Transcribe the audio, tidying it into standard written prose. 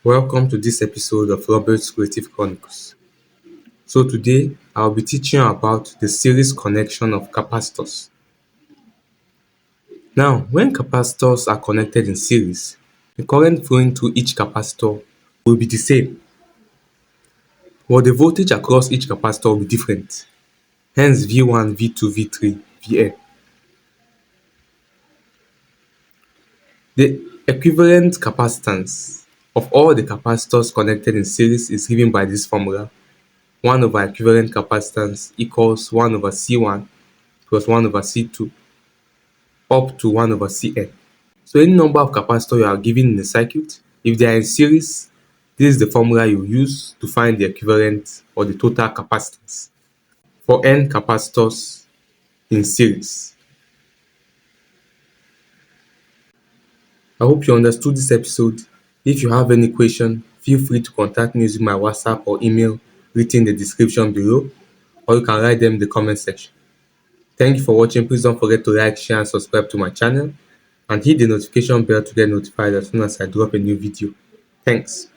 Welcome to this episode of Robert's Creative Chronicles. So today I'll be teaching you about the series connection of capacitors. Now, when capacitors are connected in series, the current flowing through each capacitor will be the same, but the voltage across each capacitor will be different. Hence V1, V2, V3, Vn. The equivalent capacitance of all the capacitors connected in series is given by this formula. 1 over equivalent capacitance equals 1 over C1 plus 1 over C2 up to 1 over Cn. So any number of capacitors you are given in the circuit, if they are in series, this is the formula you use to find the equivalent or the total capacitance for n capacitors in series. I hope you understood this episode. If you have any question, feel free to contact me using my WhatsApp or email written in the description below, or you can write them in the comment section. Thank you for watching. Please don't forget to like, share and subscribe to my channel and hit the notification bell to get notified as soon as I drop a new video. Thanks.